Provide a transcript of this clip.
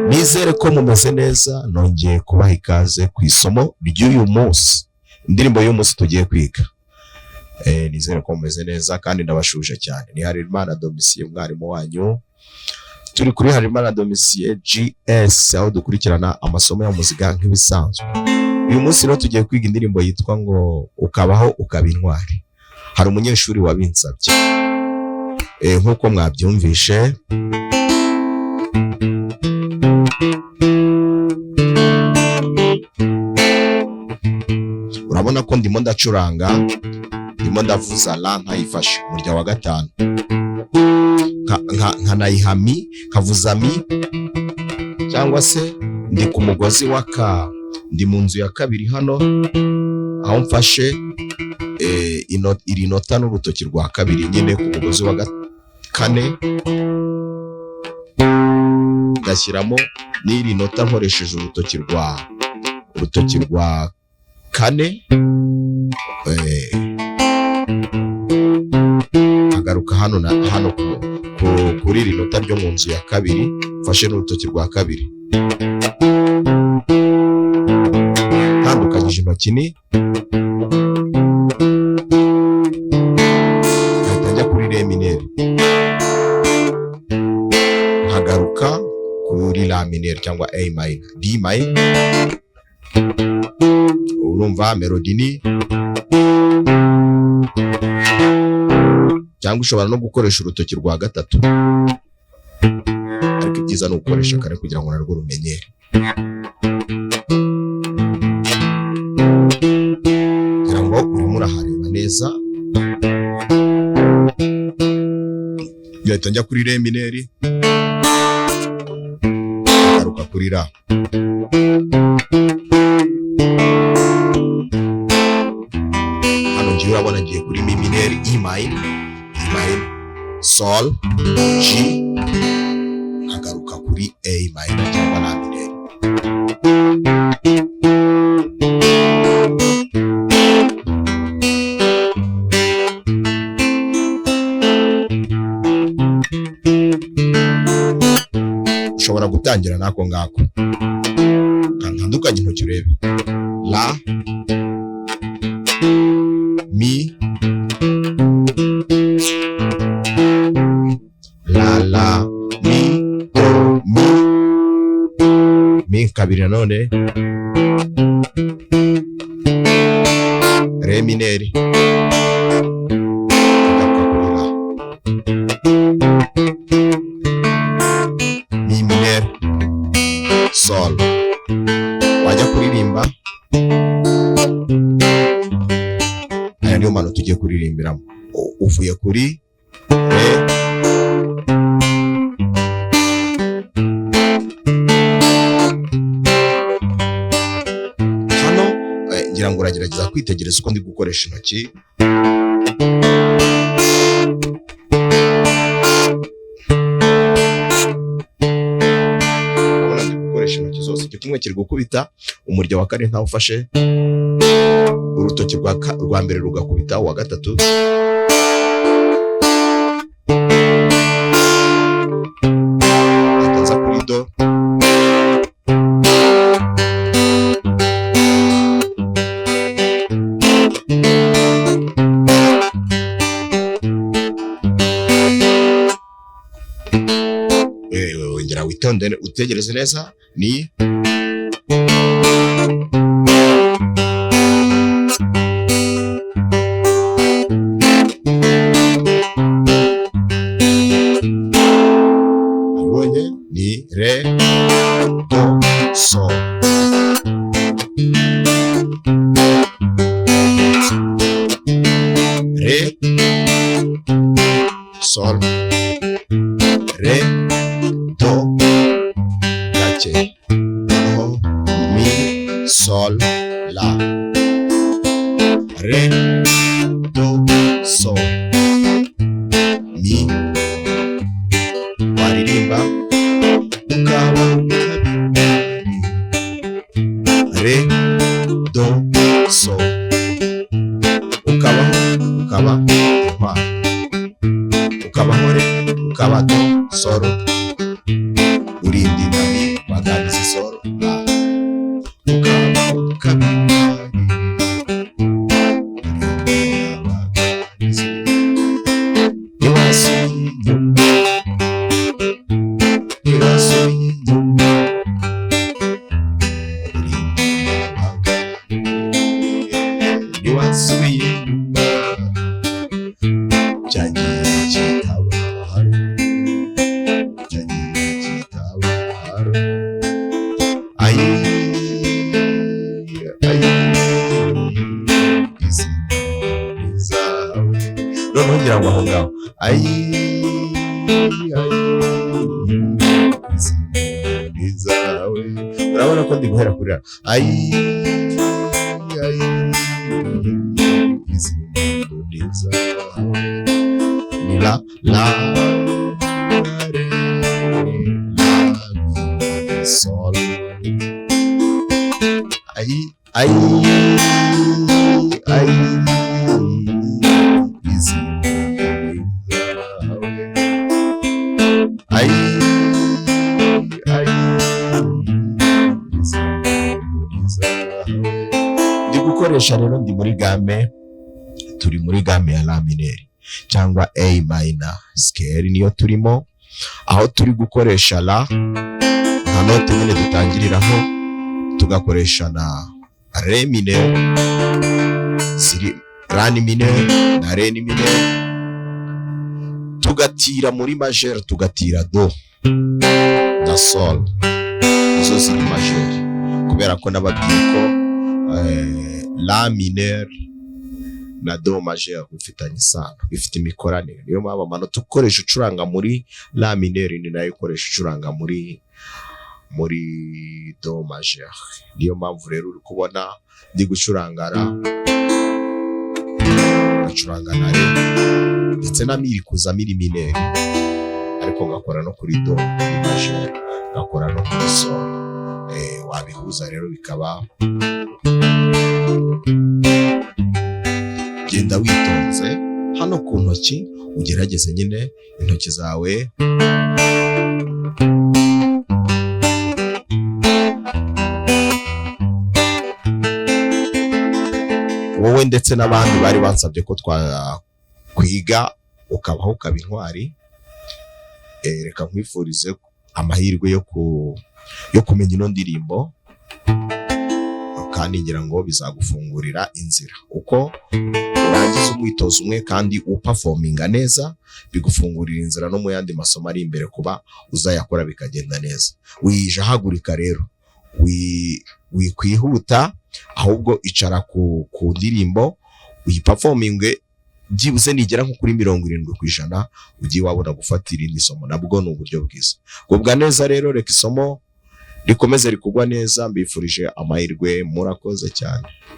Nizere ko mumeze neza. Nongeye kubaha ikaze ku isomo ry'uyu munsi, indirimbo y'umunsi tugiye kwiga. Nizere ko mumeze neza kandi ndabashuje cyane. Ni Harerimana Domicier, umwarimu wanyu. Turi kuri Harerimana Domicier GS, aho dukurikirana amasomo ya muzika nk'ibisanzwe. Uyu munsi rero tugiye kwiga indirimbo yitwa ngo Ukabaho Ukaba Intwari. Hari umunyeshuri wabinsabye, nk'uko mwabyumvishe. Urabona ko ndimo ndacuranga, ndimo ndavuza la nkayifashe umurya wa gatanu, nkanayiha mi, nkavuza mi, cyangwa se ndi ku mugozi wa ka, ndi mu nzu ya kabiri hano, aho mfashe iri nota n'urutoki rwa kabiri nyine ku mugozi wa kane, ngashyiramo n'iri nota nkoresheje urutoki rwa kane, agaruka hano kuri iri nota ryo mu nzu ya kabiri, mfashe n'urutoki rwa kabiri, ntandukanyije intoki ni nkahita njya kuri re mineri, nkagaruka kuri la mineri cyangwa A minor, D minor. Urumva melodi ni, cyangwa ushobora no gukoresha urutoki rwa gatatu, ariko ibyiza ni ugukoresha kare kugira ngo narwo rumenyere. kugira ngo urimo urahareba neza. Ngahita njya kuri re mineri, ngaruka kuri la. Urabona ngiye kuri mi mineri, E minor, sol, G, nkagaruka kuri A minor cyangwa la mineri. Ushobora gutangira nako ngako, ntandukanye intoki urebe la, mi, la, mi, do, mi kabiri nanone, re mineri, mi mineri, sol. Wajya kuririmba, aya niyo mano tugiye kuririmbiramo. Uvuye kuri re, hano ngira ngo uragerageza kwitegereza uko ndi gukoresha intoki. Urabona ndi gukoresha intoki zose, igikumwe kiri gukubita umurya wa kane ntawe ufashe, urutoki rwa mbere rugakubita uwa gatatu, nza kuri do, wongera witondere utegereze neza, ni re, do, sol. sol, re, do, gake, noneho mi, sol, la, re, do, sol, mi, waririmba ukaba re, do, sol, ukaba ma, ukabaho re, ukaba do, soro, urindira mi, waganiza soro, la, ukaba nongera ngo aho ngaho izawe, urabona ko ndi guhera kuri ni la re la sol ndi gukoresha rero, ndi muri game, turi muri game ya la mineur cyangwa A minor scale niyo turimo, aho turi gukoresha la nka note nyine dutangiriraho, tugakoresha na re mineur, ziri la mineur na re mineur, tugatira muri majeur, tugatira do na sol, izo ziri majeur, kubera ko nababwiye ko la mineur na do majeur bifitanye isano, bifite imikoranire. Niyo mpamvu amanota ukoresha ucuranga muri la mineur ni nayo ukoresha ucuranga muri do majeur. Niyo mpamvu rero uri kubona ndi gucuranga la, gacuranga na re, ndetse na mi kuza miri mineur, ariko ngakora no kuri do majeur, ngakora no kuri sol. Wabihuza rero bikaba, genda witonze hano ku ntoki, ugerageze nyine intoki zawe wowe ndetse n'abandi bari bansabye ko twakwiga ukabaho ukaba intwari. Reka nkwifurize amahirwe yo kumenya ino ndirimbo, kandi ngira ngo bizagufungurira inzira. Uko urangiza umwitozo umwe kandi uperforminga neza, bigufungurira inzira no mu yandi masomo ari imbere kuba uzayakora bikagenda neza. Wijahagurika rero, wikwihuta, ahubwo icara ku ndirimbo uyiperforminge, byibuze nigera nko kuri 70% ugiye wabona gufatira indi somo, nabwo ni uburyo bwiza. Gubwa neza rero, reka isomo rikomeze rikugwa neza, mbifurije amahirwe, murakoze cyane.